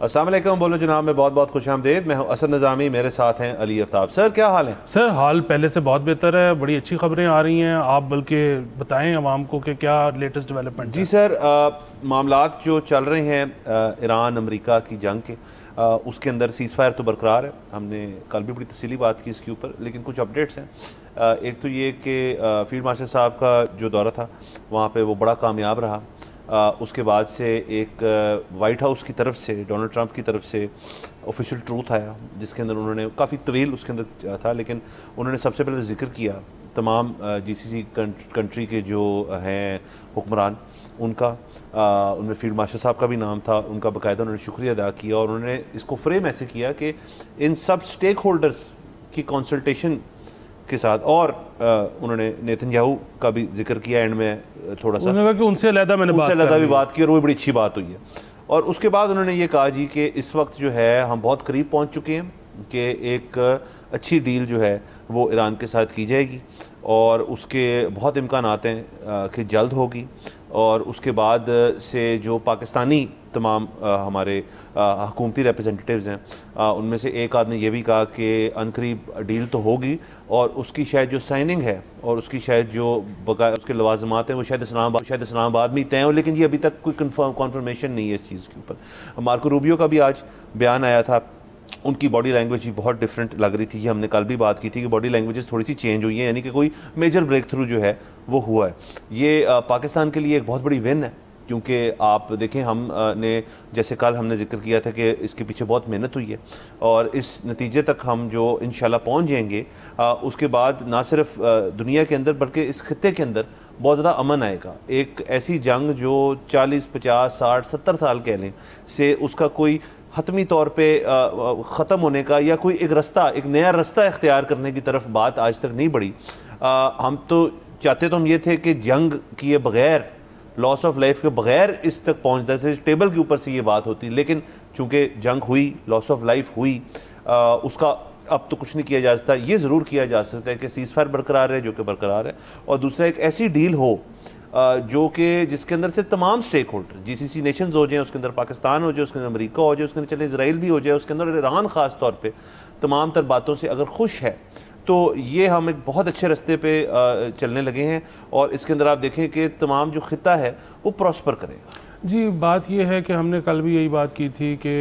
अस्सलाम वालेकुम, बोलो जनाब में बहुत बहुत खुशामदीद। मैं हूं असद निज़ामी, मेरे साथ हैं अली आफ्ताब। सर क्या हाल है? सर हाल पहले से बहुत बेहतर है, बड़ी अच्छी खबरें आ रही हैं। आप बल्कि बताएं आवाम को कि क्या लेटेस्ट डेवलपमेंट जी है। सर, मामलात जो चल रहे हैं ईरान अमेरिका की जंग के, उसके अंदर सीज़ फायर तो बरकरार है। हमने कल भी बड़ी तफसीली बात की इसके ऊपर, लेकिन कुछ अपडेट्स हैं। एक तो ये कि फील्ड मार्शल साहब का जो दौरा था वहाँ पे वो बड़ा कामयाब रहा। उसके बाद से एक वाइट हाउस की तरफ से, डोनाल्ड ट्रंप की तरफ से ऑफिशियल ट्रूथ आया, जिसके अंदर उन्होंने काफ़ी तवील उसके अंदर था, लेकिन उन्होंने सबसे पहले जिक्र किया तमाम जीसीसी कंट्री के जो हैं हुक्मरान, उनका उनमें फील्ड मार्शल साहब का भी नाम था, उनका बाकायदा उन्होंने शुक्रिया अदा किया और उन्होंने इसको फ्रेम ऐसे किया कि इन सब स्टेक होल्डर्स की कंसल्टेशन के साथ, और उन्होंने नेतन्याहू का भी जिक्र किया एंड में थोड़ा सा, उन्होंने कहा कि उनसे अलहदा मैंने उनसे अलहदा भी बात की और वो बड़ी अच्छी बात हुई है। और उसके बाद उन्होंने ये कहा जी कि इस वक्त जो है हम बहुत करीब पहुंच चुके हैं कि एक अच्छी डील जो है वो ईरान के साथ की जाएगी और उसके बहुत इम्कान आते हैं कि जल्द होगी। और उसके बाद से जो पाकिस्तानी तमाम हमारे हुकूमती रिप्रेजेंटेटिव्स हैं, उनमें से एक आदमी ये भी कहा कि अनकरीब डील तो होगी और उसकी शायद जो साइनिंग है और उसकी शायद जो उसके लवाजमात हैं वो शायद इस्लामाबाद में ही तय हो, लेकिन ये अभी तक कोई कन्फर्मेशन नहीं है इस चीज़ के ऊपर। मार्को रूबियो का भी आज बयान आया था, उनकी बॉडी लैंग्वेज बहुत डिफरेंट लग रही थी। ये हमने कल भी बात की थी कि बॉडी लैंग्वेजेस थोड़ी सी चेंज हुई है, यानी कि कोई मेजर ब्रेक थ्रू जो है वो हुआ है। ये पाकिस्तान के लिए एक बहुत बड़ी विन है, क्योंकि आप देखें हमने जैसे कल हमने जिक्र किया था कि इसके पीछे बहुत मेहनत हुई है और इस नतीजे तक हम जो इंशाल्लाह पहुंच जाएंगे, उसके बाद ना सिर्फ दुनिया के अंदर बल्कि इस खित्ते के अंदर बहुत ज़्यादा अमन आएगा। एक ऐसी जंग जो 40, 50, 60, 70 साल कह लें से उसका कोई हतमी तौर पे ख़त्म होने का या कोई एक रास्ता, एक नया रास्ता इख्तियार करने की तरफ बात आज तक नहीं बढ़ी। हम तो चाहते तो हम ये थे कि जंग किए बगैर, लॉस ऑफ लाइफ के बगैर इस तक पहुंचता, जैसे टेबल के ऊपर से ये बात होती, लेकिन चूंकि जंग हुई, लॉस ऑफ लाइफ हुई, उसका अब तो कुछ नहीं किया जा सकता। ये ज़रूर किया जा सकता है कि सीज़ फायर बरकरार है, जो कि बरकरार है, और दूसरा एक ऐसी डील हो जो कि जिसके अंदर से तमाम स्टेक होल्डर, जीसीसी नेशंस हो जाए, उसके अंदर पाकिस्तान हो जाए, उसके अंदर अमेरिका हो जाए, उसके अंदर चले इसराइल भी हो जाए, उसके अंदर ईरान ख़ास तौर पे तमाम तर बातों से अगर खुश है, तो ये हम एक बहुत अच्छे रास्ते पे चलने लगे हैं और इसके अंदर आप देखें कि तमाम जो खिता है वो प्रॉस्पर करेगा। जी, बात यह है कि हमने कल भी यही बात की थी कि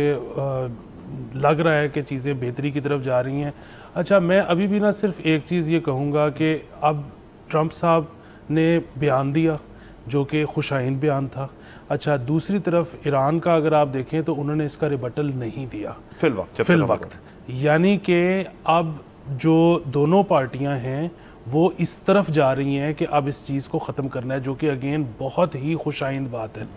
लग रहा है कि चीज़ें बेहतरी की तरफ जा रही हैं। अच्छा, मैं अभी भी ना सिर्फ एक चीज़ ये कहूँगा कि अब ट्रंप साहब ने बयान दिया जो कि खुशाइन बयान था। अच्छा, दूसरी तरफ ईरान का अगर आप देखें तो उन्होंने इसका रिबटल नहीं दिया फिल वक्त, यानी कि अब जो दोनों पार्टियां हैं वो इस तरफ जा रही हैं कि अब इस चीज़ को ख़त्म करना है, जो कि अगेन बहुत ही खुशाइंद बात है।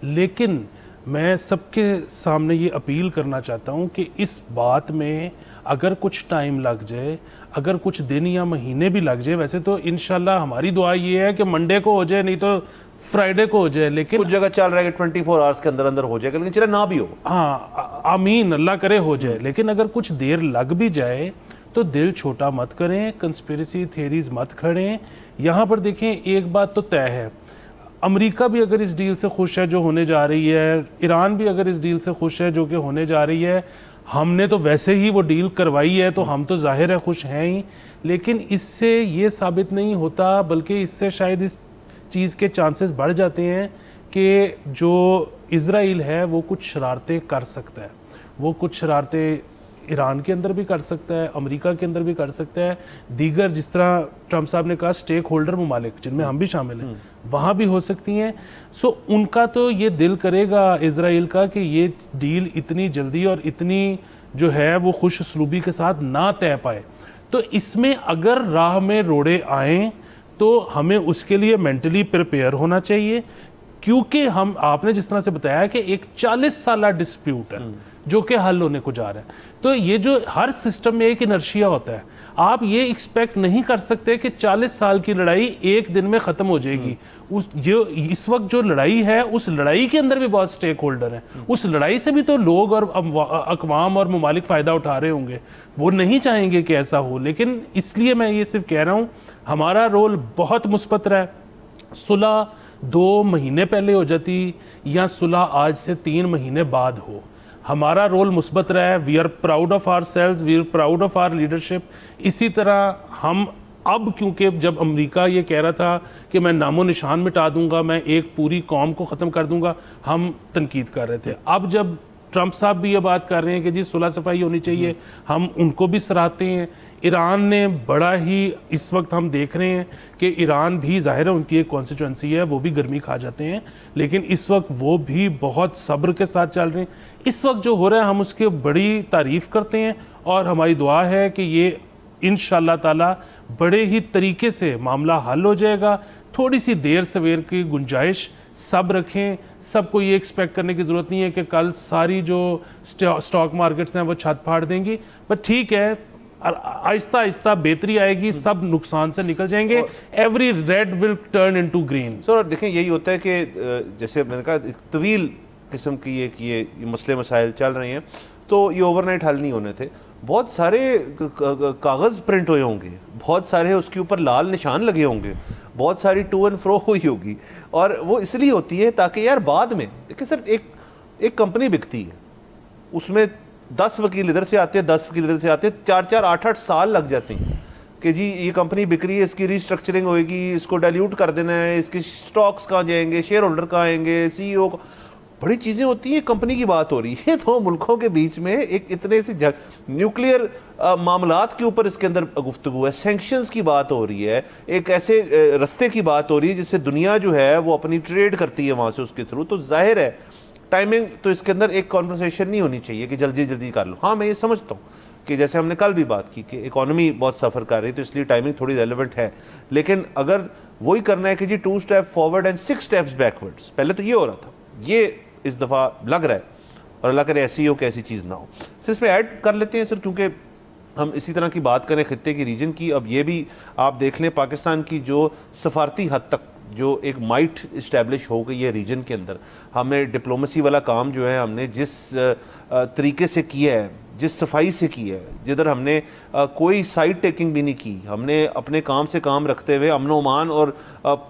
लेकिन मैं सबके सामने ये अपील करना चाहता हूँ कि इस बात में अगर कुछ टाइम लग जाए, अगर कुछ दिन या महीने भी लग जाए, वैसे तो इंशाल्लाह हमारी दुआ ये है कि मंडे को हो जाए, नहीं तो फ्राइडे को हो जाए, लेकिन कुछ जगह चल रहा है कि 24 आवर्स के अंदर अंदर हो जाएगा, लेकिन चला ना भी हो, हाँ आमीन, अल्लाह करे हो जाए। लेकिन अगर कुछ देर लग भी जाए तो दिल छोटा मत करें, कंस्पिरेसी थियरीज मत खड़ें। यहाँ पर देखें, एक बात तो तय है, अमेरिका भी अगर इस डील से खुश है जो होने जा रही है, ईरान भी अगर इस डील से खुश है जो कि होने जा रही है, हमने तो वैसे ही वो डील करवाई है तो हम तो जाहिर है खुश हैं ही, लेकिन इससे ये साबित नहीं होता, बल्कि इससे शायद इस चीज़ के चांसेस बढ़ जाते हैं कि जो इज़राइल है वो कुछ शरारतें कर सकता है, वो कुछ शरारतें ईरान के अंदर भी कर सकता है, अमेरिका के अंदर भी कर सकता है, दीगर जिस तरह ट्रंप साहब ने कहा स्टेक होल्डर ममालिक जिनमें हम भी शामिल हैं वहाँ भी हो सकती हैं। सो उनका तो ये दिल करेगा इज़राइल का कि ये डील इतनी जल्दी और इतनी जो है वो खुश उसलूबी के साथ ना तय पाए। तो इसमें अगर राह में रोड़े आएँ तो हमें उसके लिए मेंटली प्रिपेयर होना चाहिए, क्योंकि हम, आपने जिस तरह से बताया कि एक 40 साला डिस्प्यूट है जो कि हल होने को जा रहा है। तो ये जो हर सिस्टम में एक इनर्शिया होता है, आप ये एक्सपेक्ट नहीं कर सकते कि 40 साल की लड़ाई एक दिन में ख़त्म हो जाएगी। इस वक्त जो लड़ाई है, उस लड़ाई के अंदर भी बहुत स्टेक होल्डर हैं, उस लड़ाई से भी तो लोग और अक़वाम और ममालिक फ़ायदा उठा रहे होंगे, वो नहीं चाहेंगे कि ऐसा हो। लेकिन इसलिए मैं ये सिर्फ कह रहा हूँ, हमारा रोल बहुत मुस्बत रहा है। सुलह 2 महीने पहले हो जाती या सुलह आज से 3 महीने बाद हो, हमारा रोल मुस्बत रहा है, we are proud of ourselves, we are proud of our leadership. इसी तरह हम अब, क्योंकि जब अमेरिका ये कह रहा था कि मैं नामो निशान मिटा दूंगा, मैं एक पूरी कौम को ख़त्म कर दूंगा, हम तनकीद कर रहे थे। अब जब ट्रंप साहब भी ये बात कर रहे हैं कि जी सुलह सफाई होनी चाहिए, हम उनको भी सराहते हैं। ईरान ने बड़ा ही, इस वक्त हम देख रहे हैं कि ईरान भी, ज़ाहिर है उनकी एक कॉन्स्टिट्यूंसी है, वो भी गर्मी खा जाते हैं, लेकिन इस वक्त वो भी बहुत सब्र के साथ चल रहे हैं। इस वक्त जो हो रहा है हम उसकी बड़ी तारीफ़ करते हैं और हमारी दुआ है कि ये इंशाअल्लाह ताला बड़े ही तरीके से मामला हल हो जाएगा। थोड़ी सी देर सवेर की गुंजाइश, सब रखें। सबको ये एक्सपेक्ट करने की ज़रूरत नहीं है कि कल सारी जो स्टॉक मार्केट्स हैं वो छत फाड़ देंगी, पर ठीक है, आहिस्ता आहिस्ता बेहतरी आएगी, सब नुकसान से निकल जाएंगे। Every red will turn into green. Sir देखें, यही होता है कि जैसे मैंने कहा, तवील किस्म की ये मसले मसाइल चल रहे हैं, तो ये ओवरनाइट हल नहीं होने थे। बहुत सारे कागज़ प्रिंट हुए होंगे, बहुत सारे उसके ऊपर लाल निशान लगे होंगे, बहुत सारी टू एंड फ्रो हुई होगी, और वो इसलिए होती है ताकि यार बाद में देखिए सर, एक कंपनी बिकती है, उसमें 10 वकील इधर से आते हैं, 10 वकील इधर से आते हैं, 4-4, 8-8 साल लग जाते हैं कि जी ये कंपनी बिक रही है, इसकी रीस्ट्रक्चरिंग होएगी, इसको डाइल्यूट कर देना है, इसके स्टॉक्स कहाँ जाएंगे, शेयर होल्डर कहाँ आएंगे, CEO को, बड़ी चीज़ें होती हैं। कंपनी की बात हो रही है, तो मुल्कों के बीच में एक इतने से न्यूक्लियर मामलात के ऊपर इसके अंदर गुफ्तगू है, सैंक्शंस की बात हो रही है, एक ऐसे रस्ते की बात हो रही है जिससे दुनिया जो है वो अपनी ट्रेड करती है वहाँ से उसके थ्रू। तो जाहिर है टाइमिंग तो इसके अंदर एक कॉन्वर्सेशन नहीं होनी चाहिए कि जल्दी जल्दी कर लो। हाँ, मैं ये समझता हूँ कि जैसे हमने कल भी बात की कि इकोनॉमी बहुत सफ़र कर रही है, तो इसलिए टाइमिंग थोड़ी रेलेवेंट है, लेकिन अगर वही करना है कि जी 2 step forward and 6 steps backwards, पहले तो ये हो रहा था, ये इस दफ़ा लग रहा है, और अल्लाह करे ऐसी हो कि ऐसी चीज़ ना हो। सर इस पर ऐड कर लेते हैं सर, क्योंकि हम इसी तरह की बात करें खित्ते की, रीजन की। अब ये भी आप देख लें, पाकिस्तान की जो सफारती हद तक जो एक माइट इस्टेब्लिश हो गई है रीजन के अंदर, हमें डिप्लोमेसी वाला काम जो है हमने जिस तरीके से किया है, जिस सफाई से की है, जिधर हमने कोई साइड टेकिंग भी नहीं की, हमने अपने काम से काम रखते हुए अमन ओमान और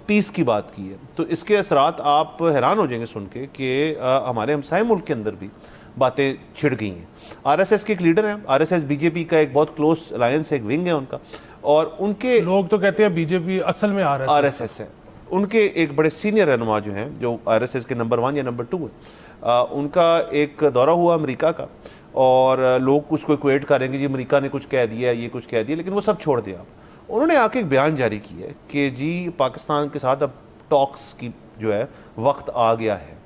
पीस की बात की है, तो इसके असरात आप हैरान हो जाएंगे सुन के कि हमारे हमसाए मुल्क के अंदर भी बातें छिड़ गई हैं। RSS के एक लीडर हैं, RSS BJP का एक बहुत क्लोज अलायंस, एक विंग है उनका, और उनके लोग तो कहते हैं BJP असल में RSS है। उनके एक बड़े सीनियर रहनुमा जो हैं, जो RSS के नंबर 1 या नंबर 2 है, उनका एक दौरा हुआ अमेरिका का, और लोग उसको इक्वेट करेंगे जी अमेरिका ने कुछ कह दिया, ये कुछ कह दिया, लेकिन वो सब छोड़ दिया। उन्होंने आके एक बयान जारी किया है कि जी पाकिस्तान के साथ अब टॉक्स की जो है वक्त आ गया है,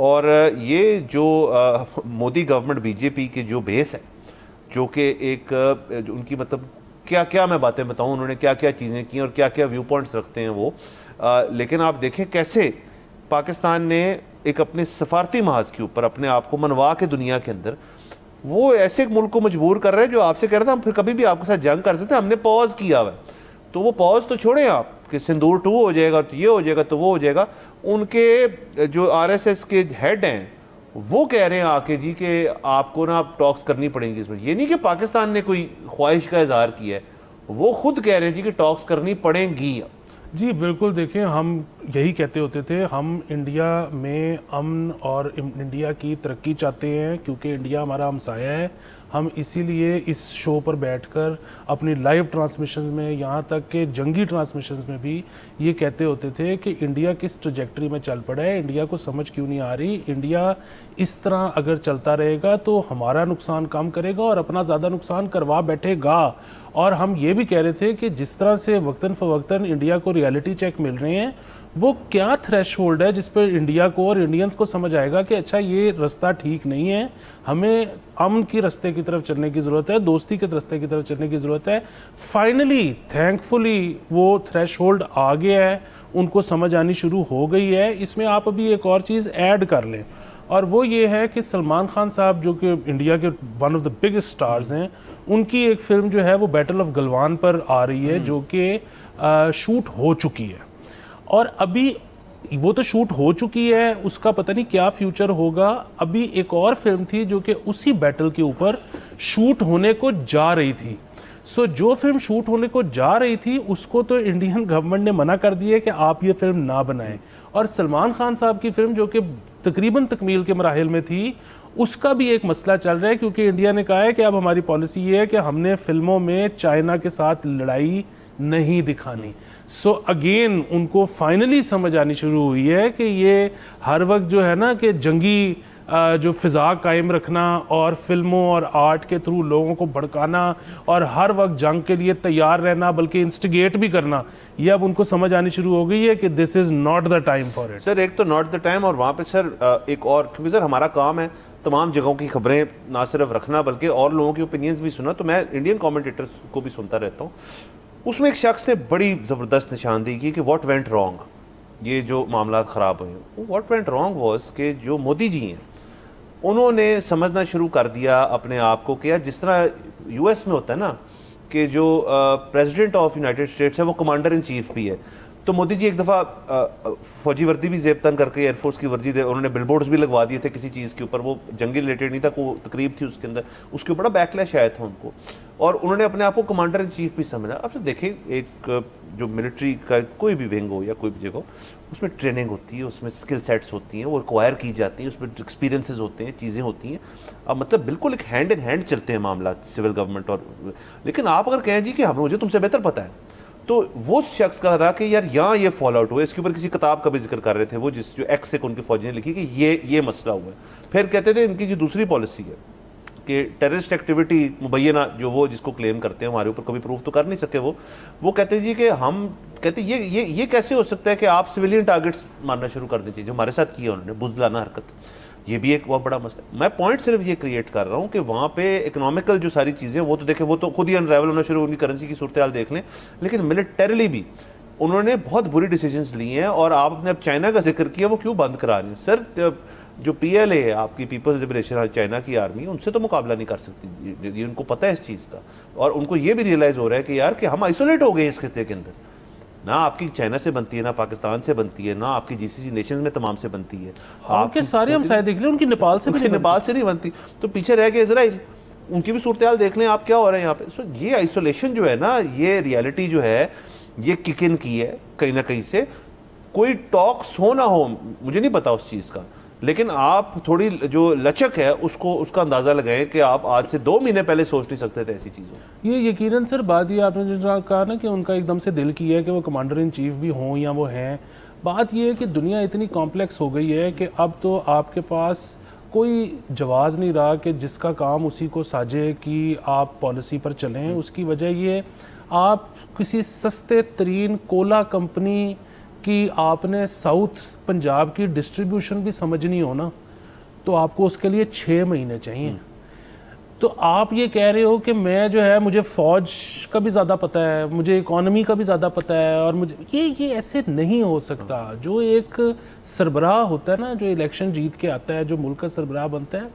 और ये जो मोदी गवर्नमेंट BJP के जो बेस है, जो कि एक उनकी मतलब क्या क्या मैं बातें बताऊं, उन्होंने क्या क्या चीज़ें की और क्या क्या व्यू पॉइंट्स रखते हैं वो, लेकिन आप देखें कैसे पाकिस्तान ने एक अपने सफारती महाज के ऊपर अपने आप को मनवा के दुनिया के अंदर वो ऐसे एक मुल्क को मजबूर कर रहे हैं जो आपसे कह रहा था हम फिर कभी भी आपके साथ जंग कर सकते हैं, हमने पॉज किया हुआ है। तो वो पॉज तो छोड़ें आप कि सिंदूर 2 हो जाएगा, तो ये हो जाएगा, तो वो हो जाएगा। उनके जो RSS के हेड हैं वो कह रहे हैं आके जी कि आपको ना टॉक्स करनी पड़ेंगी इसमें। ये नहीं कि पाकिस्तान ने कोई ख्वाहिश का इजहार किया है, वो खुद कह रहे हैं जी कि टॉक्स करनी पड़ेंगी। जी बिल्कुल, देखिए हम यही कहते होते थे, हम इंडिया में अमन और इंडिया की तरक्की चाहते हैं, क्योंकि इंडिया हमारा हमसाया है। हम इसीलिए इस शो पर बैठकर अपनी लाइव ट्रांसमिशन में, यहाँ तक के जंगी ट्रांसमिशन में भी ये कहते होते थे कि इंडिया किस ट्रजेक्टरी में चल पड़ा है, इंडिया को समझ क्यों नहीं आ रही, इंडिया इस तरह अगर चलता रहेगा तो हमारा नुकसान कम करेगा और अपना ज़्यादा नुकसान करवा बैठेगा। और हम ये भी कह रहे थे कि जिस तरह से वक्तन फ़वक्तन इंडिया को रियलिटी चेक मिल रहे हैं, वो क्या थ्रेशोल्ड है जिस पर इंडिया को और इंडियंस को समझ आएगा कि अच्छा ये रास्ता ठीक नहीं है, हमें अमन की रास्ते की तरफ चलने की ज़रूरत है, दोस्ती के रास्ते की तरफ चलने की ज़रूरत है। फाइनली थैंकफुली वो थ्रेशोल्ड आ गया है, उनको समझ आनी शुरू हो गई है। इसमें आप अभी एक और चीज़ ऐड कर लें, और वो ये है कि सलमान खान साहब जो कि इंडिया के one of the biggest stars हैं, उनकी एक फ़िल्म जो है वो बैटल ऑफ गलवान पर आ रही है, जो कि शूट हो चुकी है, और अभी वो तो शूट हो चुकी है, उसका पता नहीं क्या फ्यूचर होगा। अभी एक और फिल्म थी जो कि उसी बैटल के ऊपर शूट होने को जा रही थी। सो जो फिल्म शूट होने को जा रही थी उसको तो इंडियन गवर्नमेंट ने मना कर दिया कि आप ये फिल्म ना बनाएं, और सलमान खान साहब की फिल्म जो कि तकरीबन तकमील के मराहिल में थी, उसका भी एक मसला चल रहा है, क्योंकि इंडिया ने कहा है कि अब हमारी पॉलिसी ये है कि हमने फिल्मों में चाइना के साथ लड़ाई नहीं दिखानी। सो अगेन उनको फाइनली समझ आनी शुरू हुई है कि ये हर वक्त जो है ना कि जंगी जो फिज़ा कायम रखना और फिल्मों और आर्ट के थ्रू लोगों को भड़काना और हर वक्त जंग के लिए तैयार रहना, बल्कि इंस्टिगेट भी करना, ये अब उनको समझ आनी शुरू हो गई है कि this is not the time for it. Sir एक तो नॉट द टाइम, और वहाँ पे सर एक और, क्योंकि सर हमारा काम है तमाम जगहों की खबरें ना सिर्फ रखना बल्कि और लोगों की ओपिनियंस भी सुना, तो मैं इंडियन कमेंटेटर्स को भी सुनता रहता हूँ। उसमें एक शख्स ने बड़ी ज़बरदस्त निशानदेही की कि व्हाट वेंट रॉन्ग, ये जो मामला ख़राब हुए, व्हाट वेंट रॉन्ग वाज कि जो मोदी जी हैं उन्होंने समझना शुरू कर दिया अपने आप को कि यार जिस तरह यूएस में होता है ना कि जो प्रेसिडेंट ऑफ यूनाइटेड स्टेट्स है वो कमांडर इन चीफ भी है, तो मोदी जी एक दफ़ा फौजी वर्दी भी जेब तन करके एयरफोर्स की वर्दी उन्होंने बिलबोर्ड्स भी लगवा दिए थे किसी चीज़ के ऊपर, वो जंगी रिलेटेड नहीं था, कोई तकरीब थी उसके अंदर, उसके ऊपर बड़ा बैकलैश आया था उनको, और उन्होंने अपने आप को कमांडर इन चीफ भी समझा। अब तो देखें, एक जो मिलिट्री का कोई भी विंग हो या कोई भी जगह हो, उसमें ट्रेनिंग होती है, उसमें स्किल सेट्स होती हैं, वो रिक्वायर की जाती हैं, उसमें एक्सपीरियंसेस होते हैं, चीज़ें होती हैं। अब मतलब बिल्कुल एक हैंड इन हैंड चलते हैं मामला सिविल गवर्नमेंट और, लेकिन आप अगर कहें जी कि हमें मुझे तुमसे बेहतर पता है, तो वो शख्स का था कि यार यहाँ ये फॉल आउट हुआ, इसके ऊपर किसी किताब का भी जिक्र कर रहे थे वो, जिस जो एक्स एक उनकी फौजी ने लिखी कि ये मसला हुआ है। फिर कहते थे इनकी जो दूसरी पॉलिसी है कि टेररिस्ट एक्टिविटी मुबैना जो वो जिसको क्लेम करते हैं, हमारे ऊपर कभी प्रूफ तो कर नहीं सके वो कहते जी कि हम कहते ये कैसे हो सकता है कि आप सिविलियन टारगेट्स मारना शुरू कर दीजिए, जो हमारे साथ किया उन्होंने बुज़दिलाना हरकत, ये भी एक बहुत बड़ा मसला है। मैं पॉइंट सिर्फ ये क्रिएट कर रहा हूँ कि वहाँ पे इकोनॉमिकल जो सारी चीज़ें वो तो देखें, वो तो खुद ही अनराइवल होना शुरू, उनकी करेंसी की सूरत हाल देख लें, लेकिन मिलिटरीली भी उन्होंने बहुत बुरी डिसीजंस लिए हैं। और आपने अब चाइना का जिक्र किया, वो क्यों बंद करा रही है सर? जो PLA है आपकी पीपल्स लिबरेशन चाइना की आर्मी, उनसे तो मुकाबला नहीं कर सकती, ये उनको पता है इस चीज़ का, और उनको ये भी रियलाइज़ हो रहा है कि यार कि हम आइसोलेट हो गए हैं इस खिते के अंदर, ना आपकी चाइना से बनती है, ना पाकिस्तान से बनती है, ना आपकी GCC नेशंस में तमाम से बनती है, आपके सारे हम शायद देख लें, उनकी नेपाल से भी नेपाल से नहीं बनती, तो पीछे रह गए इजराइल, उनकी भी सूरत हाल देख लें आप क्या हो रहा है यहाँ पे। सो ये आइसोलेशन जो है ना, ये रियलिटी जो है ये किक इन की है कहीं ना कहीं से, कोई टॉक्स हो ना हो मुझे नहीं पता उस चीज़ का, लेकिन आप थोड़ी जो लचक है उसका अंदाज़ा लगाएं कि आप आज से 2 महीने पहले सोच नहीं सकते थे ऐसी चीज़ों। ये यकीनन सर बात ये आपने जो कहा ना कि उनका एकदम से दिल किया है कि वो कमांडर इन चीफ भी हों या वो हैं, बात ये है कि दुनिया इतनी कॉम्प्लेक्स हो गई है कि अब तो आपके पास कोई जवाज़ नहीं रहा कि जिसका काम उसी को साजे कि आप पॉलिसी पर चलें। उसकी वजह ये, आप किसी सस्ते तरीन कोला कंपनी कि आपने साउथ पंजाब की डिस्ट्रीब्यूशन भी समझनी हो ना, तो आपको उसके लिए 6 महीने चाहिए। तो आप ये कह रहे हो कि मैं जो है, मुझे फ़ौज का भी ज़्यादा पता है, मुझे इकॉनमी का भी ज़्यादा पता है, और मुझे ये ऐसे नहीं हो सकता। जो एक सरबराह होता है ना, जो इलेक्शन जीत के आता है, जो मुल्क का सरबराह बनता है,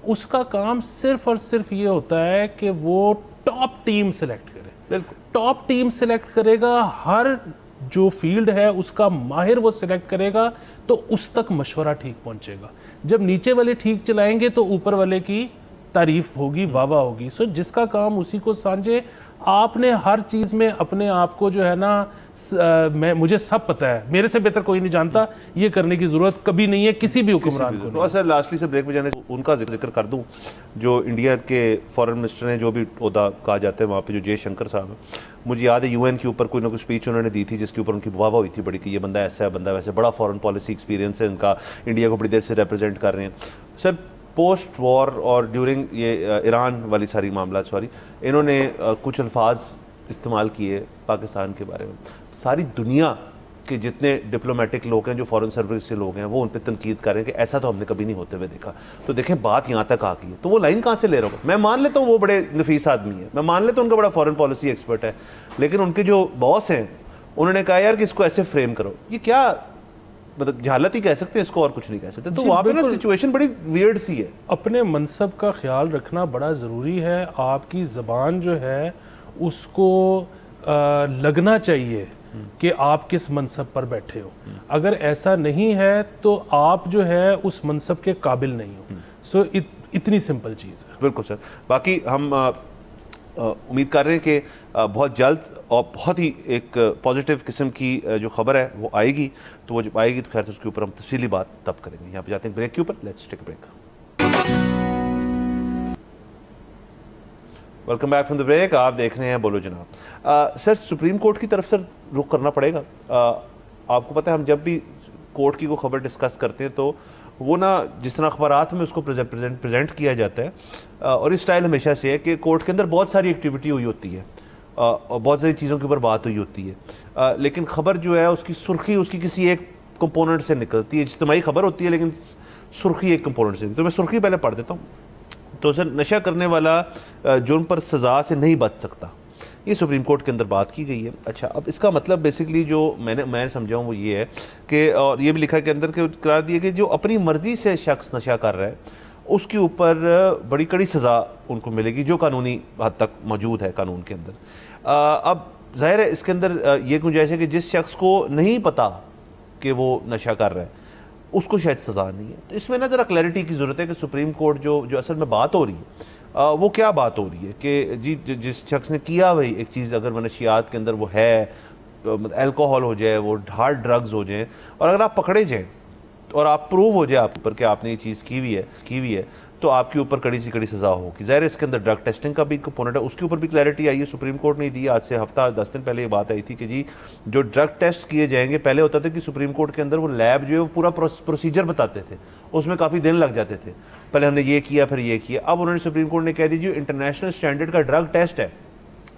उसका काम सिर्फ और सिर्फ ये होता है कि वो टॉप टीम सेलेक्ट करे। बिल्कुल टॉप टीम सेलेक्ट करेगा, हर जो फील्ड है उसका माहिर वो सिलेक्ट करेगा, तो उस तक मशवरा ठीक पहुंचेगा। जब नीचे वाले ठीक चलाएंगे तो ऊपर वाले की तारीफ होगी, वाह होगी। सो जिसका काम उसी को सांझे, आपने हर चीज़ में अपने आप को जो है ना, मुझे सब पता है, मेरे से बेहतर कोई नहीं जानता, ये करने की ज़रूरत कभी नहीं है किसी भी हुक्मरान को। और सर लास्टली से ब्रेक में जाने उनका जिक्र कर दूं, जो इंडिया के फॉरेन मिनिस्टर हैं, जो भी ओहदा कहा जाता है वहाँ पे, जो जयशंकर साहब हैं, मुझे याद है UN के ऊपर कोई ना कोई स्पीच उन्होंने दी थी जिसके ऊपर उनकी वाह हुई थी बड़ी कि ये बंदा ऐसा है, बंदा वैसे, बड़ा फॉरेन पॉलिसी एक्सपीरियंस है इनका, इंडिया को बड़ी देर से रिप्रेजेंट कर रहे हैं। सर पोस्ट वॉर और ड्यूरिंग ये ईरान वाली सारी मामला, इन्होंने कुछ अल्फाज इस्तेमाल किए पाकिस्तान के बारे में। सारी दुनिया के जितने डिप्लोमेटिक लोग हैं, जो फॉरेन सर्विस से लोग हैं, वो उन पर तनकीद कर रहे हैं कि ऐसा तो हमने कभी नहीं होते हुए देखा। तो देखें बात यहाँ तक आ गई है, तो वो लाइन कहाँ से ले रहा हूँ? मैं मान लेता हूँ वो बड़े नफीस आदमी है, मैं मान लेता हूँ उनका बड़ा फॉरेन पॉलिसी एक्सपर्ट है, लेकिन उनके जो बॉस हैं उन्होंने कहा यार कि इसको ऐसे फ्रेम करो। ये क्या मतलब जहालत ही कह सकते हैं इसको, और कुछ नहीं कह सकते। तो वहाँ पे ना सिचुएशन बड़ी वियर्ड सी है। अपने मनसब का ख्याल रखना बड़ा ज़रूरी है। आपकी ज़बान जो है उसको लगना चाहिए कि आप किस मनसब पर बैठे हो। अगर ऐसा नहीं है तो आप जो है उस मनसब के काबिल नहीं हो। सो इतनी सिंपल चीज़ है। बिल्कुल सर। बाकी हम उम्मीद कर रहे हैं कि बहुत जल्द और बहुत ही एक पॉजिटिव किस्म की जो खबर है वो आएगी, तो वो जब आएगी तो खैर उसके ऊपर हम तफसीली बात तब करेंगे। यहाँ पे जाते हैं ब्रेक के ऊपर, let's take a break. Welcome back from the break. आप देख रहे हैं बोलो जनाब। सर, सुप्रीम कोर्ट की तरफ से रुख करना पड़ेगा। आपको पता है हम जब भी कोर्ट की कोई खबर डिस्कस करते हैं तो वो ना जिस तरह अखबारात में उसको प्रेजेंट किया जाता है, और इस स्टाइल हमेशा से है कि कोर्ट के अंदर बहुत सारी एक्टिविटी हुई होती है और बहुत सारी चीज़ों के ऊपर बात हुई होती है, लेकिन खबर जो है उसकी सुर्खी उसकी किसी एक कंपोनेंट से निकलती है। इज्तिमाई खबर होती है लेकिन सुर्खी एक कंपोनेंट से। तो मैं सुर्खी पहले पढ़ देता हूँ। तो सर, नशा करने वाला जुर्म पर सज़ा से नहीं बच सकता, ये सुप्रीम कोर्ट के अंदर बात की गई है। अच्छा, अब इसका मतलब बेसिकली जो मैं समझा हूँ वो ये है कि, और ये भी लिखा के अंदर के करार दिया कि जो अपनी मर्जी से शख्स नशा कर रहा है उसके ऊपर बड़ी कड़ी सज़ा उनको मिलेगी, जो कानूनी हद तक मौजूद है कानून के अंदर। अब जाहिर है इसके अंदर ये गुंजाइश है कि जिस शख्स को नहीं पता कि वो नशा कर रहा है उसको शायद सज़ा नहीं है। तो इसमें ना ज़रा क्लैरिटी की ज़रूरत है कि सुप्रीम कोर्ट जो असल में बात हो रही है वो क्या बात हो रही है कि जी जिस शख्स ने किया वही एक चीज़ अगर मनशियात के अंदर वो है, अल्कोहल हो जाए, वो हार्ड ड्रग्स हो जाए, और अगर आप पकड़े जाएँ और आप प्रूव हो जाए आप ऊपर कि आपने ये चीज़ की हुई है तो आपके ऊपर कड़ी से कड़ी सज़ा होगी। ज़ाहिर है इसके अंदर ड्रग टेस्टिंग का भी कंपोनेंट है, उसके ऊपर भी क्लैरिटी आई है। सुप्रीम कोर्ट ने दी, आज से हफ्ता 10 दिन पहले ये बात आई थी कि जी जो ड्रग टेस्ट किए जाएंगे, पहले होता था कि सुप्रीम कोर्ट के अंदर वो लैब जो है वो पूरा प्रोसीजर बताते थे, उसमें काफ़ी दिन लग जाते थे, पहले हमने ये किया फिर ये किया। अब उन्होंने सुप्रीम कोर्ट ने कह दी जो इंटरनेशनल स्टैंडर्ड का ड्रग टेस्ट है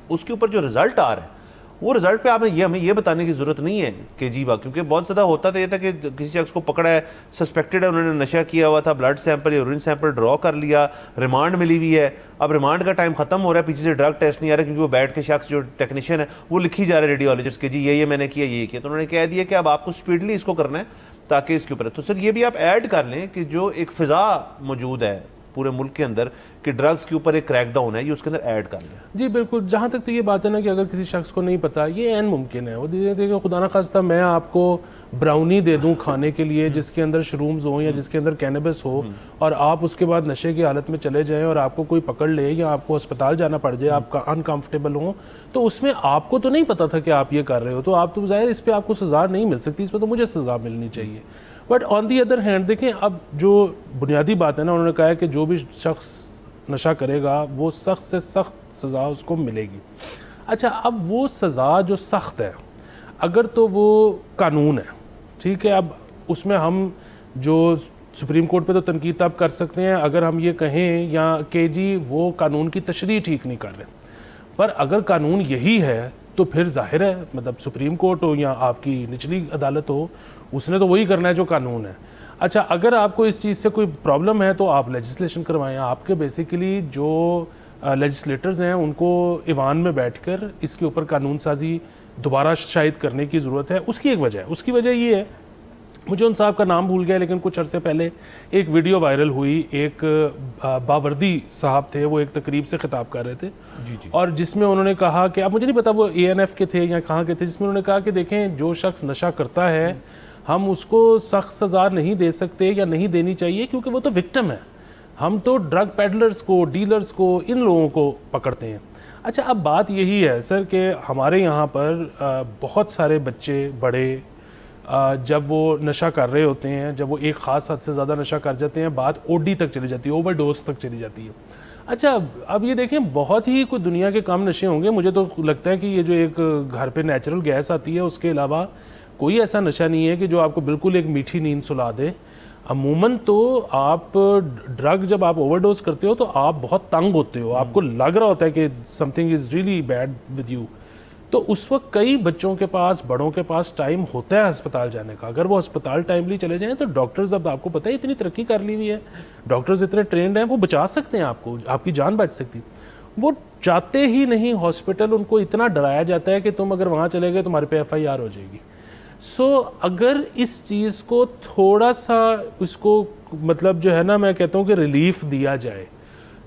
उसके ऊपर जो रिजल्ट आ रहा है वो रिजल्ट पे हमें ये बताने की जरूरत नहीं है कि जी वाह, क्योंकि बहुत ज़्यादा होता तो ये था कि किसी शख्स को पकड़ा है, सस्पेक्टेड है, उन्होंने नशा किया हुआ था, ब्लड सैंपल या यूरिन सैंपल ड्रॉ कर लिया, रिमांड मिली हुई है, अब रिमांड का टाइम खत्म हो रहा है, पीछे से ड्रग टेस्ट नहीं आ रहा क्योंकि वो बैठ के शख्स जो टेक्नीशियन है वो लिखी जा रहा है रेडियोलॉजिस्ट के जी ये मैंने किया ये किया। तो उन्होंने कह दिया कि अब आपको स्पीडली इसको करना है ताकि इसके ऊपर। तो सर ये भी आप ऐड कर लें कि जो एक फ़िज़ा मौजूद है पूरे मुल्क के अंदर कि ड्रग्स के ऊपर एक क्रैकडाउन है, ये उसके अंदर ऐड कर लिया। जी बिल्कुल, जहाँ तक तो ये बात है ना कि अगर किसी शख्स को नहीं पता, ये ऐन मुमकिन है। वो देखिए खुदा ना खास्ता मैं आपको ब्राउनी दे दूं खाने के लिए जिसके अंदर शरूम्स हो या जिसके अंदर कैनबिस हो, और आप उसके बाद नशे की हालत में चले जाएं और आपको कोई पकड़ ले या आपको अस्पताल जाना पड़ जाए, आप अनकंफर्टेबल हो, तो उसमें आपको तो नहीं पता था कि आप ये कर रहे हो, तो आप तो ज़ाहिर इस पर आपको सज़ा नहीं मिल सकती, इस पर तो मुझे सज़ा मिलनी चाहिए। But on the other hand देखें, अब जो बुनियादी बात है ना, उन्होंने कहा है कि जो भी शख्स नशा करेगा वो सख्त से सख्त सज़ा उसको मिलेगी। अच्छा, अब वो सज़ा जो सख्त है अगर तो वो कानून है, ठीक है, अब उसमें हम जो सुप्रीम कोर्ट पे तो तनकीद तब कर सकते हैं अगर हम ये कहें या कि जी वो कानून की तशरीह ठीक नहीं कर रहे, पर अगर कानून यही है तो फिर जाहिर है मतलब सुप्रीम कोर्ट हो या आपकी निचली अदालत हो, उसने तो वही करना है जो कानून है। अच्छा, अगर आपको इस चीज़ से कोई प्रॉब्लम है तो आप लेजिस्लेशन करवाएं। आपके बेसिकली जो लेजिस्लेटर्स हैं उनको ईवान में बैठकर इसके ऊपर कानून साजी दोबारा शायद करने की ज़रूरत है। उसकी एक वजह है, उसकी वजह ये है, मुझे उन साहब का नाम भूल गया लेकिन कुछ अरसे पहले एक वीडियो वायरल हुई, एक बावर्दी साहब थे, वो एक तकरीब से खिताब कर रहे थे जी। और जिसमें उन्होंने कहा कि अब मुझे नहीं पता वो ANF के थे या कहाँ के थे, जिसमें उन्होंने कहा कि देखें जो शख्स नशा करता है हम उसको सख्त सज़ा नहीं दे सकते या नहीं देनी चाहिए क्योंकि वो तो विक्टिम है, हम तो ड्रग पेडलर्स को, डीलर्स को, इन लोगों को पकड़ते हैं। अच्छा, अब बात यही है सर कि हमारे यहाँ पर बहुत सारे बच्चे बड़े जब वो नशा कर रहे होते हैं, जब वो एक ख़ास हद से ज़्यादा नशा कर जाते हैं, बात OD तक चली जाती है, ओवरडोज तक चली जाती है। अच्छा, अब ये देखें बहुत ही कोई दुनिया के कम नशे होंगे, मुझे तो लगता है कि ये जो एक घर पे नेचुरल गैस आती है उसके अलावा कोई ऐसा नशा नहीं है कि जो आपको बिल्कुल एक मीठी नींद सुला दे। अमूमन तो आप ड्रग जब आप ओवरडोज करते हो तो आप बहुत तंग होते हो, आपको लग रहा होता है कि something is really bad with you. तो उस वक्त कई बच्चों के पास, बड़ों के पास टाइम होता है अस्पताल जाने का। अगर वो अस्पताल टाइमली चले जाएं तो डॉक्टर्स, अब आपको पता है इतनी तरक्की कर ली हुई है, डॉक्टर्स इतने ट्रेंड हैं, वो बचा सकते हैं आपको, आपकी जान बच सकती। वो चाहते ही नहीं हॉस्पिटल, उनको इतना डराया जाता है कि तुम अगर वहाँ चले गए तुम्हारे पे FIR हो जाएगी। अगर इस चीज़ को थोड़ा सा उसको मतलब जो है ना, मैं कहता हूँ कि रिलीफ दिया जाए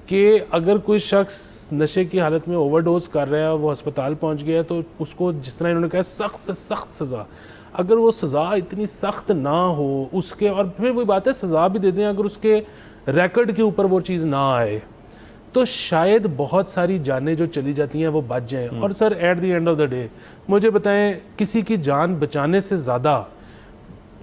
कि अगर कोई शख्स नशे की हालत में ओवरडोज कर रहा है, वो अस्पताल पहुंच गया, तो उसको जिस तरह इन्होंने कहा सख्त से सख्त सज़ा, अगर वो सज़ा इतनी सख्त ना हो उसके, और फिर वही बात है सज़ा भी दे दें अगर उसके रिकॉर्ड के ऊपर वो चीज़ ना आए, तो शायद बहुत सारी जानें जो चली जाती हैं वो बच जाएं। और sir at the end of the day मुझे बताएं, किसी की जान बचाने से ज़्यादा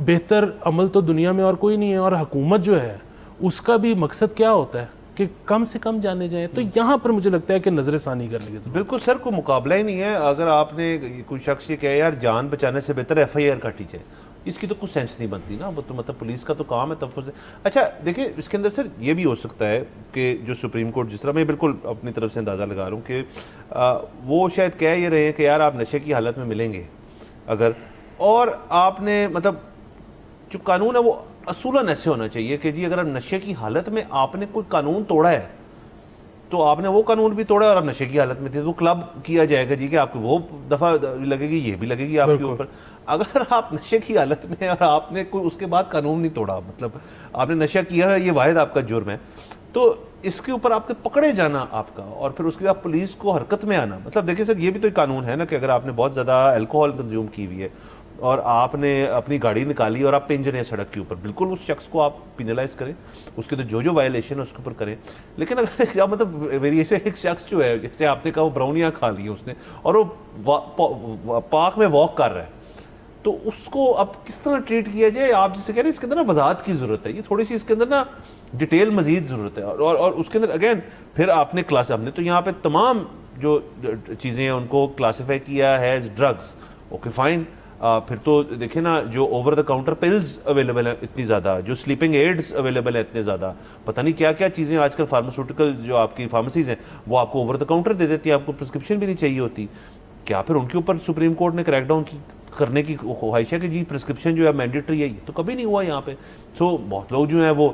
बेहतर अमल तो दुनिया में और कोई नहीं है। और हुकूमत जो है उसका भी मकसद क्या होता है कि कम से कम जाने जाएं। तो यहाँ पर मुझे लगता है कि नजरसानी कर ली है। बिल्कुल सर, कोई मुकाबला ही नहीं है। अगर आपने कोई शख्स ये कहे यार जान बचाने से बेहतर FIR काटी जाए, इसकी तो कुछ सेंस नहीं बनती ना। वो तो मतलब पुलिस का तो काम है तहफ़्फ़ुज़। अच्छा देखिए, इसके अंदर सर ये भी हो सकता है कि जो सुप्रीम कोर्ट, जिस तरह मैं बिल्कुल अपनी तरफ से अंदाज़ा लगा रहा हूँ कि वो शायद कह ये रहे हैं कि यार आप नशे की हालत में मिलेंगे अगर, और आपने मतलब जो कानून है वो असूलन ऐसे होना चाहिए कि जी अगर नशे की हालत में आपने कोई कानून तोड़ा है तो आपने वो कानून भी तोड़ा और आप नशे की हालत में थे तो क्लब किया जाएगा जी कि आपको वो दफ़ा लगेगी, ये भी लगेगी आपके ऊपर। अगर आप नशे की हालत में और आपने कोई उसके बाद कानून नहीं तोड़ा, मतलब आपने नशा किया है, ये वाहिद आपका जुर्म है, तो इसके ऊपर आपने पकड़े जाना आपका और फिर उसके बाद पुलिस को हरकत में आना। मतलब देखिए सर, ये भी तो एक कानून है ना कि अगर आपने बहुत ज़्यादा अल्कोहल कंज्यूम की हुई है और आपने अपनी गाड़ी निकाली और आप पेंज रहे हैं सड़क के ऊपर, बिल्कुल उस शख्स को आप पिनलाइज करें, उसके तो जो वायलेशन है उसके ऊपर करें। लेकिन अगर मतलब वेरिएशन, एक शख्स जो है, जैसे आपने कहा वो ब्राउनियाँ खा ली उसने और वो पार्क में वॉक कर रहा है, तो उसको अब किस तरह ट्रीट किया जाए? आप जिसे कह रहे हैं इसके अंदर ना वजाहत की ज़रूरत है, ये थोड़ी सी इसके अंदर ना डिटेल मजीद ज़रूरत है। और उसके अंदर अगेन फिर आपने क्लास, हमने तो यहाँ पे तमाम जो चीज़ें हैं उनको क्लासीफाई किया है एज ड्रग्स, ओके फाइन। फिर तो देखिए ना, जो over the counter pills available है इतनी ज़्यादा, जो स्लीपिंग एड्स अवेलेबल है इतने ज़्यादा, पता नहीं क्या क्या चीज़ें आजकल फार्मास्यूटिकल जो आपकी फार्मेसीज़ हैं वो आपको ओवर द काउंटर दे देती है, आपको प्रिस्क्रिप्शन भी नहीं चाहिए होती। क्या फिर उनके ऊपर सुप्रीम कोर्ट ने क्रैकडाउन करने की ख्वाहिश है कि जी प्रिस्क्रिप्शन जो है मैंडेटरी है? ये तो कभी नहीं हुआ यहाँ पे। सो बहुत लोग जो हैं वो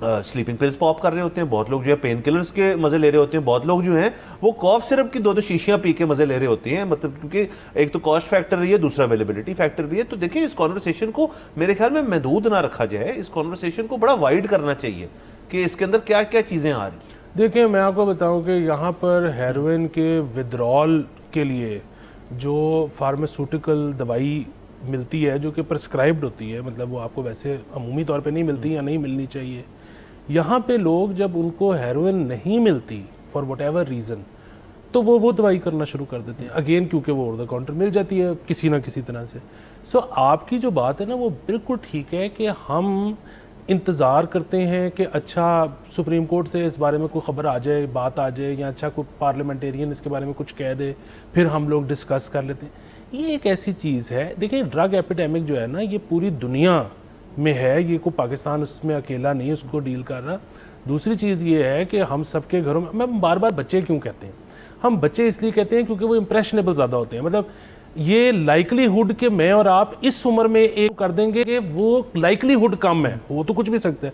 स्लीपिंग पिल्स पॉप कर रहे होते हैं, बहुत लोग जो है पेन किलर्स के मजे ले रहे होते हैं, बहुत लोग जो हैं वो कॉफ सिरप की 2-2 शीशियां पी के मजे ले रहे होते हैं। मतलब क्योंकि एक तो कॉस्ट फैक्टर भी है, दूसरा अवेलेबिलिटी फैक्टर भी है। तो देखिए, इस कॉन्वर्सेशन को मेरे ख्याल में महदूद ना रखा जाए, इस कॉन्वर्सेशन को बड़ा वाइड करना चाहिए कि इसके अंदर क्या क्या चीज़ें आ रही। देखिए, मैं आपको बताऊं कि यहाँ पर हेरोइन के विड्रॉल के लिए जो फार्मास्यूटिकल दवाई मिलती है जो कि प्रिस्क्राइब्ड होती है, मतलब वो आपको वैसे अमूमी तौर पे नहीं मिलती या नहीं मिलनी चाहिए, यहाँ पे लोग जब उनको हेरोइन नहीं मिलती फॉर वट एवर रीज़न तो वो दवाई करना शुरू कर देते हैं अगेन, क्योंकि वो ओवर द काउंटर मिल जाती है किसी ना किसी तरह से। सो आपकी जो बात है ना वो बिल्कुल ठीक है कि हम इंतज़ार करते हैं कि अच्छा सुप्रीम कोर्ट से इस बारे में कोई ख़बर आ जाए, बात आ जाए, या अच्छा कोई पार्लियामेंटेरियन इसके बारे में कुछ कह दे, फिर हम लोग डिस्कस कर लेते हैं। ये एक ऐसी चीज़ है, देखिए ड्रग एपिडेमिक जो है ना ये पूरी दुनिया में है, ये को पाकिस्तान उसमें अकेला नहीं उसको डील कर रहा। दूसरी चीज़ ये है कि हम सबके घरों में, मैं बार बार बच्चे क्यों कहते हैं, हम बच्चे इसलिए कहते हैं क्योंकि वो इम्प्रेशनेबल ज़्यादा होते हैं। मतलब ये लाइकलीहुड कि मैं और आप इस उम्र में एक कर देंगे कि वो लाइकलीहुड कम है, वो तो कुछ भी सकता है।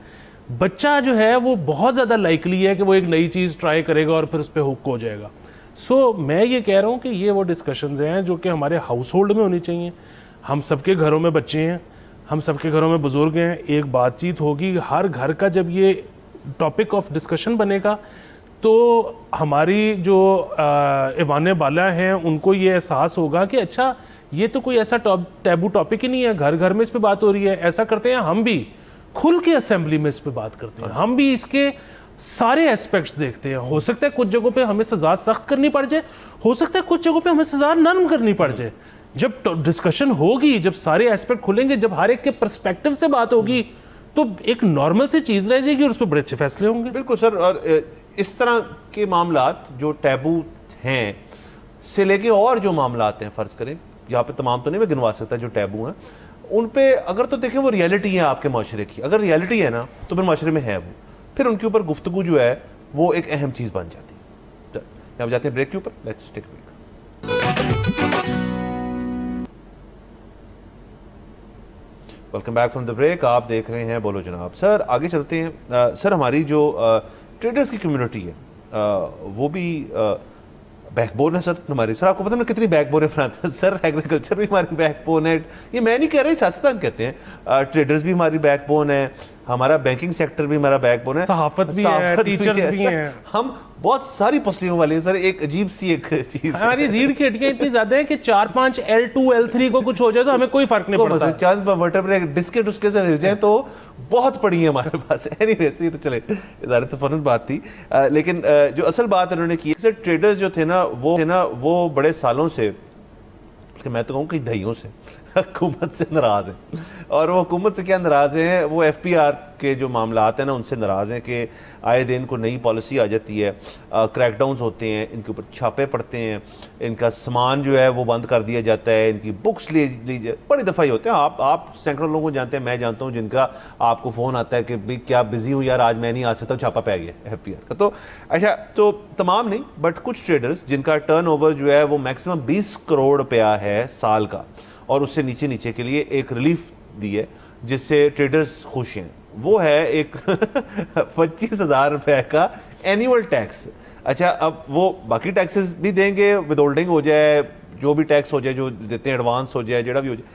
बच्चा जो है वो बहुत ज़्यादा लाइकली है कि वो एक नई चीज़ ट्राई करेगा और फिर उस पर हुक हो जाएगा। सो मैं ये कह रहा हूँ कि ये वो डिस्कशंस हैं जो कि हमारे हाउस होल्ड में होनी चाहिए। हम सबके घरों में बच्चे हैं, हम सबके घरों में बुजुर्ग हैं, एक बातचीत होगी हर घर का। जब ये टॉपिक ऑफ डिस्कशन बनेगा तो हमारी जो ईवान बाला हैं उनको ये एहसास होगा कि अच्छा ये तो कोई ऐसा टैबू टॉपिक ही नहीं है, घर घर में इस पे बात हो रही है। ऐसा करते हैं हम भी खुल के असेंबली में इस पे बात करते हैं, हम भी इसके सारे एस्पेक्ट्स देखते हैं। हो सकता है कुछ जगहों पे हमें सजा सख्त करनी पड़ जाए, हो सकता है कुछ जगहों पे हमें सजा नरम करनी पड़ जाए। जब डिस्कशन होगी, जब सारे एस्पेक्ट खुलेंगे, जब हर एक के पर्सपेक्टिव से बात होगी तो एक नॉर्मल सी चीज रह जाएगी और उस पर बड़े अच्छे फैसले होंगे। बिल्कुल सर। और इस तरह के मामलात जो टैबू हैं से लेके और जो मामलात हैं, फर्ज करें यहाँ पे तमाम तो नहीं मैं गिनवा सकता जो टैबू हैं, उन पे अगर तो देखें वो रियलिटी है आपके माशरे की, अगर रियलिटी है ना तो फिर माशरे में है वो, फिर उनके ऊपर गुफ्तगू जो है वो एक अहम चीज़ बन जाती है। यहाँ जाते हैं ब्रेक के ऊपर, let's take break. Welcome back from the break. आप देख रहे हैं बोलो जनाब। सर आगे चलते हैं। सर हमारी जो ट्रेडर्स की कम्युनिटी है वो भी बैकबोन है सर हमारी। सर आपको पता है ना कितनी बैकबोन है सर, एग्रीकल्चर भी हमारी बैकबोन है। ये मैं नहीं कह रही, सियासतदान कहते हैं। ट्रेडर्स भी हमारी बैकबोन है, हमारा बैंकिंग सेक्टर भी हमारा बैकबोन है, सहाफत भी है, टीचर्स भी हैं। हम बहुत सारी पसलियों वाले हैं सर। एक अजीब सी एक चीज, हमारी रीढ़ की हड्डियां इतनी ज्यादा है कि 4-5 L2 L3 को कुछ हो जाए तो हमें कोई फर्क नहीं पड़ता। चांद वर्टेब्रे डिस्के डुस्के से हिल जाए तो बहुत पड़ी है हमारे पास। एनीवेज ये तो चले ज़ाहिर तफरन बात थी, लेकिन जो असल बात उन्होंने की सर, ट्रेडर्स जो थे ना वो बड़े सालों से, मैं तो कहूँ कि दहियों से हुकूमत से नाराज़ हैं। और वो हुकूमत से क्या नाराज़ हैं, वो FPR के जो मामलात हैं ना उनसे नाराज़ हैं कि आए दिन को नई पॉलिसी आ जाती है, क्रैकडाउन्स होते हैं, इनके ऊपर छापे पड़ते हैं, इनका सामान जो है वो बंद कर दिया जाता है, इनकी बुक्स ले लीजिए, बड़ी दफ़ा ही होते हैं। आप सैकड़ों लोगों को जानते हैं, मैं जानता हूँ जिनका आपको फ़ोन आता है कि भाई क्या बिजी हूँ यार, आज मैं नहीं आ सकता, छापा पै गया FPR का। तो अच्छा, तो तमाम नहीं बट कुछ ट्रेडर्स जिनका टर्नओवर जो है वो मैक्सिमम 20 करोड़ रुपया है साल का, और उससे नीचे नीचे के लिए एक रिलीफ दी है जिससे ट्रेडर्स खुश हैं, वो है एक 25,000 रुपए का एनुअल टैक्स। अच्छा, अब वो बाकी टैक्सेस भी देंगे, विदहोल्डिंग हो जाए, जो भी टैक्स हो जाए जो देते हैं एडवांस हो जाए, जेड़ा भी हो जाए,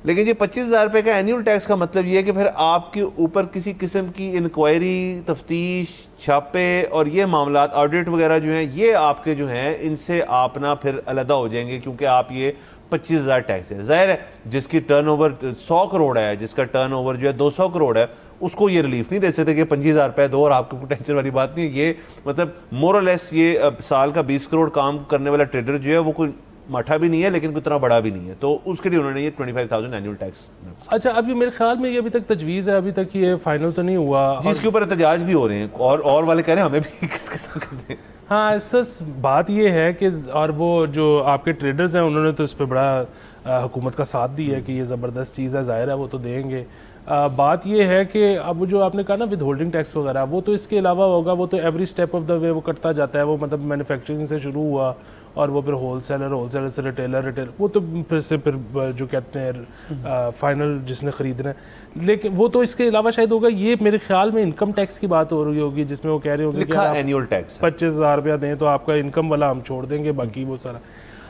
लेकिन ये 25,000 रुपए का एनुअल टैक्स का मतलब ये है कि फिर आपके ऊपर किसी किस्म की इंक्वायरी, तफ्तीश, छापे और ये मामलात, ऑडिट वगैरह जो हैं, ये आपके जो हैं इनसे आप ना फिर अलहदा हो जाएंगे, क्योंकि आप ये 25,000 टैक्स है। जाहिर है जिसकी टर्नओवर 100 करोड़ है, जिसका टर्नओवर जो है 200 करोड़ है, उसको ये रिलीफ नहीं दे सकते कि 25,000 रुपये दो और आपको कोई टेंशन वाली बात नहीं है। ये मतलब मोर और लेस ये साल का 20 करोड़ काम करने वाला ट्रेडर जो है वो कोई माठा भी नहीं है, लेकिन उतना बड़ा भी नहीं है, तो उसके लिए उन्होंने ये 25,000 एनुअल टैक्स। अच्छा, अभी मेरे ख्याल में ये अभी तक तजवीज़ है, अभी तक ये फाइनल तो नहीं हुआ, जिसके ऊपर एहतजाज भी हो रहे हैं, और वाले कह रहे हैं हमें भी किस किस्म कर दें। हाँ, सच बात ये है कि और वो जो आपके ट्रेडर्स हैं उन्होंने तो इस पर बड़ा हुकूमत का साथ दिया है कि ये ज़बरदस्त चीज़ है, ज़ाहिर है वो तो देंगे। बात ये है कि अब जो आपने कहा ना विद होल्डिंग टैक्स वगैरह, वो तो इसके अलावा होगा, वो तो every step of the way वो कटता जाता है, वो मतलब मैन्युफैक्चरिंग से शुरू हुआ और वो फिर होलसेलर से रिटेलर, वो तो फिर से फिर जो कहते हैं फाइनल जिसने ख़रीदना है, लेकिन वो तो इसके अलावा शायद होगा। ये मेरे ख्याल में इनकम टैक्स की बात हो रही होगी जिसमें वो कह रहे होंगे कि एनुअल टैक्स 25,000 रुपया दें तो आपका इनकम वाला हम छोड़ देंगे, बाकी वो सारा।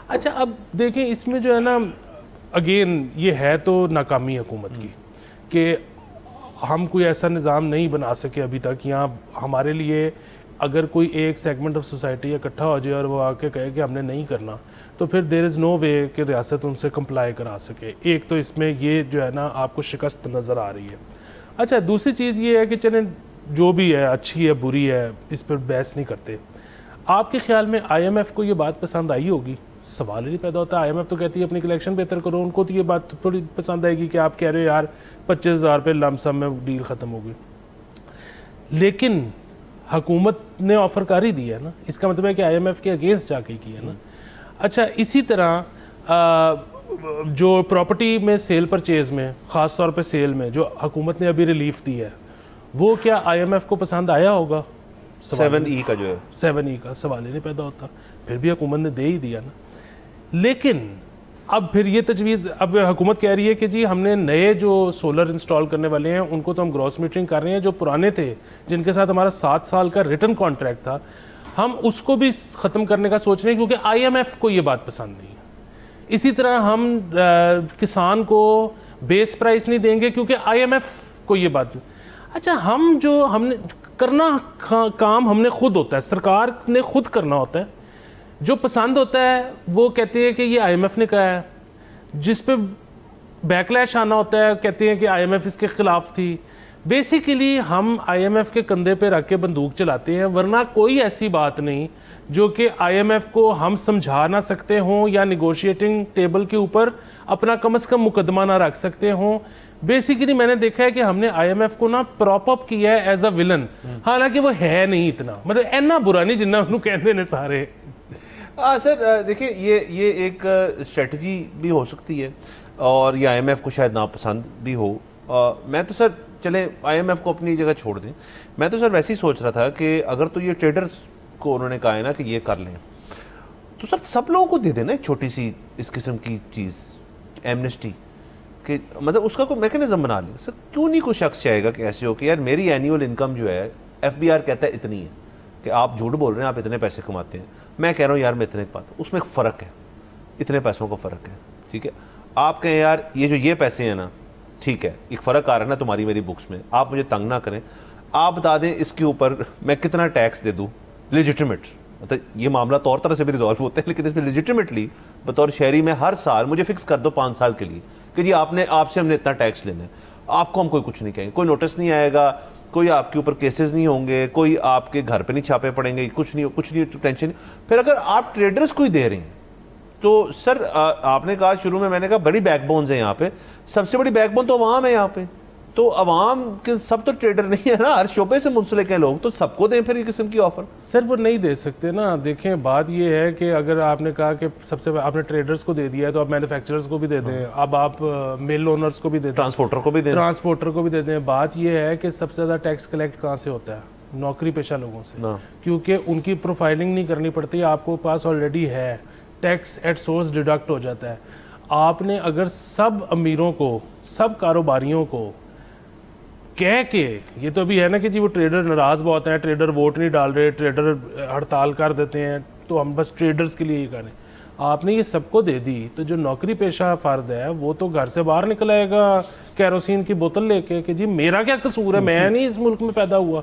अच्छा, अब देखें इसमें जो है ना, अगेन ये है तो नाकामी हुकूमत की कि हम कोई ऐसा निज़ाम नहीं बना सके अभी तक, यहाँ हमारे लिए अगर कोई एक सेगमेंट ऑफ सोसाइटी इकट्ठा हो जाए और वो आके कहे कि हमने नहीं करना, तो फिर देयर इज़ नो वे कि रियासत उनसे कंप्लाई करा सके। एक तो इसमें ये जो है ना आपको शिकस्त नज़र आ रही है। अच्छा, दूसरी चीज़ ये है कि चलें जो भी है, अच्छी है बुरी है, इस पर बहस नहीं करते। आपके ख्याल में IMF को ये बात पसंद आई होगी? सवाल ही नहीं पैदा होता। IMF तो कहती है अपनी कलेक्शन बेहतर करो, उनको तो ये बात थोड़ी पसंद आएगी कि आप कह रहे हो यार 25,000 रुपये लमसम में डील ख़त्म हो गई, लेकिन हुकूमत ने ऑफ़र कर ही दिया है ना, इसका मतलब है कि IMF के अगेंस्ट जाके किया ना। अच्छा, इसी तरह जो प्रॉपर्टी में सेल परचेज़ में, ख़ास तौर पे सेल में जो हुकूमत ने अभी रिलीफ दी है, वो क्या IMF को पसंद आया होगा? 7E का जो है 7E का सवाल ही नहीं पैदा होता, फिर भी हुकूमत ने दे ही दिया ना। लेकिन अब फिर ये तजवीज़, अब हुकूमत कह रही है कि जी हमने नए जो सोलर इंस्टॉल करने वाले हैं उनको तो हम ग्रॉस मीटरिंग कर रहे हैं, जो पुराने थे जिनके साथ हमारा 7 साल का रिटर्न कॉन्ट्रैक्ट था, हम उसको भी ख़त्म करने का सोच रहे हैं क्योंकि IMF को ये बात पसंद नहीं है। इसी तरह हम किसान को बेस प्राइस नहीं देंगे क्योंकि IMF को ये बात। अच्छा, हम जो हमने करना काम हमने खुद होता है, सरकार ने खुद करना होता है, जो पसंद होता है वो कहते हैं कि ये IMF ने कहा है, जिस पे बैकलैश आना होता है कहते हैं कि IMF इसके ख़िलाफ़ थी। बेसिकली हम IMF के कंधे पे रख के बंदूक चलाते हैं, वरना कोई ऐसी बात नहीं जो कि IMF को हम समझा ना सकते हों या निगोशिएटिंग टेबल के ऊपर अपना कम से कम मुकदमा ना रख सकते हों। बेसिकली मैंने देखा है कि हमने IMF को ना प्रॉप अप किया है एज अ विलन, हालांकि वो है नहीं इतना, मतलब इतना बुरा नहीं जितना उन्होंने कहते हैं सारे। सर देखिए, ये एक स्ट्रेटजी भी हो सकती है और ये IMF को शायद नापसंद भी हो। मैं तो सर चले IMF को अपनी जगह छोड़ दें, मैं तो सर वैसे ही सोच रहा था कि अगर तो ये ट्रेडर्स को उन्होंने कहा है ना कि ये कर लें, तो सर सब लोगों को दे देना एक छोटी सी इस किस्म की चीज़, एमनेस्टी, कि मतलब उसका कोई मैकेनिज्म बना लें। सर क्यों नहीं कोई शख्स चाहेगा कि ऐसे हो कि यार मेरी एनुअल इनकम जो है FBR कहता है इतनी है, कि आप झूठ बोल रहे हैं, आप इतने पैसे कमाते हैं, मैं कह रहा हूँ यार मैं इतने कमाता हूँ, उसमें एक फ़र्क है, इतने पैसों का फ़र्क है, ठीक है। आप कहें यार ये पैसे हैं ना, ठीक है, एक फ़र्क आ रहा है ना तुम्हारी मेरी बुक्स में, आप मुझे तंग ना करें, आप बता दें इसके ऊपर मैं कितना टैक्स दे दूँ लेजिटिमेट, मतलब ये मामला तो और तरह से भी रिजॉल्व होते हैं, लेकिन इसमें लेजिटिमेटली बतौर शहरी में हर साल मुझे फिक्स कर दो 5 साल के लिए कि जी आपसे हमने इतना टैक्स लेना है। आपको हम कोई कुछ नहीं कहेंगे, कोई नोटिस नहीं आएगा, कोई आपके ऊपर केसेस नहीं होंगे, कोई आपके घर पे नहीं छापे पड़ेंगे, कुछ नहीं टेंशन नहीं। फिर अगर आप ट्रेडर्स को ही दे रही हैं तो सर आपने कहा शुरू में, मैंने कहा बड़ी बैकबोन्स है यहाँ पे, सबसे बड़ी बैकबोन तो अवाम है यहाँ पे, तो अवाम के सब तो ट्रेडर नहीं है ना, हर शोबे से मुंसलिक हैं लोग, तो सबको दें फिर ये किस्म की ऑफर। सर वो नहीं दे सकते ना। देखें बात ये है कि अगर आपने कहा कि सबसे आपने ट्रेडर्स को दे दिया है तो आप मैन्युफैक्चरर्स को भी दे दें, अब आप मिल ओनर्स को भी दे दें, ट्रांसपोर्टर को भी दें, ट्रांसपोर्टर को भी दे दें। बात ये है कि सबसे ज़्यादा टैक्स कलेक्ट कहाँ से होता है? नौकरी पेशा लोगों से, क्योंकि उनकी प्रोफाइलिंग नहीं करनी पड़ती, आपको पास ऑलरेडी है, टैक्स एट सोर्स डिडक्ट हो जाता है। आपने अगर सब अमीरों को, सब कारोबारियों को कह के, ये तो अभी है ना कि जी वो ट्रेडर नाराज बहुत हैं, ट्रेडर वोट नहीं डाल रहे, ट्रेडर हड़ताल कर देते हैं, तो हम बस ट्रेडर्स के लिए ये करें। आपने ये सबको दे दी तो जो नौकरी पेशा फर्द है वो तो घर से बाहर निकल आएगा कैरोसिन की बोतल लेके कि जी मेरा क्या कसूर है, मैं नहीं इस मुल्क में पैदा हुआ,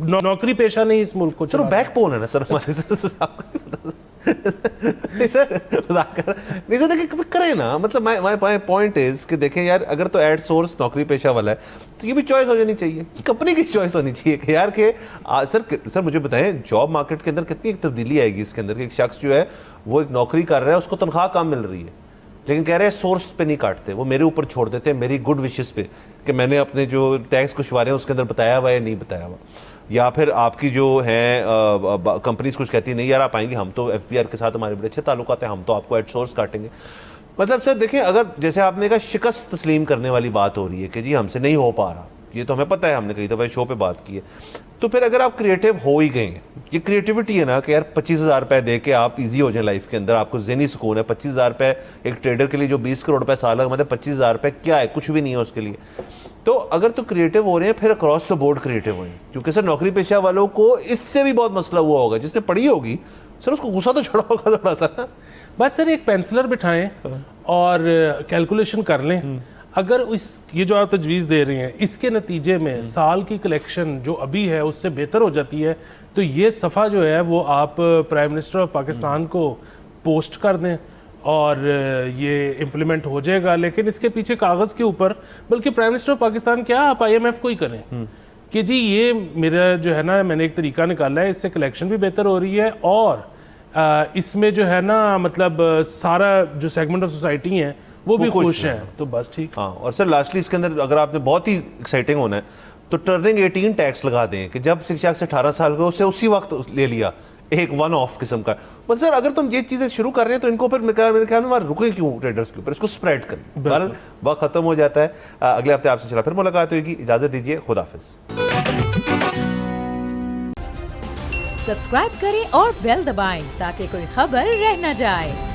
नौकरी पेशा नहीं इस मुल्क को। सर बैकबोन है ना सर हमारे नहीं सर देखिए करें ना, मतलब माय पॉइंट इज कि देखें यार, अगर तो एट सोर्स नौकरी पेशा वाला है तो ये भी चॉइस हो जानी चाहिए, कंपनी की चॉइस होनी चाहिए कि यार के सर मुझे बताएं जॉब मार्केट के अंदर कितनी एक तब्दीली आएगी इसके अंदर कि एक शख्स जो है वो एक नौकरी कर रहा है, उसको तनख्वाह कम मिल रही है, लेकिन कह रहे हैं सोर्स पे नहीं काटते, वो मेरे ऊपर छोड़ देते हैं मेरी गुड विशेस पे कि मैंने अपने जो टैक्स कुशवारे हैं उसके अंदर बताया हुआ है नहीं बताया हुआ, या फिर आपकी जो है कंपनीज कुछ कहती नहीं यार आप आएंगे, हम तो एफबीआर के साथ हमारे बड़े अच्छे ताल्लुकात हैं, हम तो आपको एट सोर्स काटेंगे। मतलब सर देखें, अगर जैसे आपने कहा शिकस्त तस्लीम करने वाली बात हो रही है कि जी हमसे नहीं हो पा रहा, ये तो हमें पता है, हमने कई दफ़ा शो पे बात की है, तो फिर अगर आप क्रिएटिव हो ही गए, ये क्रिएटिविटी है ना कि यार 25,000 रुपये दे के आप इजी हो जाए लाइफ के अंदर, आपको ज़हनी सुकून है। 25,000 रुपये एक ट्रेडर के लिए जो 20 करोड़ रुपये साल, मतलब 25,000 रुपये क्या है, कुछ भी नहीं है उसके लिए। तो अगर तो क्रिएटिव हो रहे हैं फिर अक्रॉस द बोर्ड क्रिएटिव हो, क्योंकि सर नौकरी पेशा वालों को इससे भी बहुत मसला हुआ होगा, जिसने पढ़ी होगी सर उसको गुस्सा तो चढ़ा होगा थोड़ा सा। बस सर एक पेंसिलर बिठाएं और कैलकुलेशन कर लें, अगर ये जो आप तजवीज़ दे रहे हैं इसके नतीजे में साल की कलेक्शन जो अभी है उससे बेहतर हो जाती है, तो ये सफ़ा जो है वो आप प्राइम मिनिस्टर ऑफ पाकिस्तान को पोस्ट कर दें और ये इम्प्लीमेंट हो जाएगा। लेकिन इसके पीछे कागज़ के ऊपर, बल्कि प्राइम मिनिस्टर ऑफ पाकिस्तान क्या, आप IMF को ही करें कि जी ये मेरा जो है ना, मैंने एक तरीका निकाला है, इससे कलेक्शन भी बेहतर हो रही है और इसमें जो है ना, मतलब सारा जो सेगमेंट ऑफ सोसाइटी हैं वो भी खुश हैं, तो बस ठीक। हाँ, और सर लास्टली इसके अंदर अगर आपने बहुत ही एक्साइटिंग होना है तो टर्निंग 18 टैक्स लगा दें कि जब शिक्षा से 18 साल के उससे उसी वक्त ले लिया, एक वन ऑफ किस्म का। मतलब सर अगर तुम ये चीजें शुरू कर रहे हैं तो इनको फिर मेरे ख्याल में रुके क्यों ट्रेडर्स के ऊपर, इसको स्प्रेड करें, बहरहाल वक्त खत्म हो जाता है। अगले हफ्ते आपसे चला फिर मुलाकात होगी, इजाजत दीजिए, खुदाफिज। सब्सक्राइब करें और बेल दबाएं ताकि कोई खबर रह न जाए।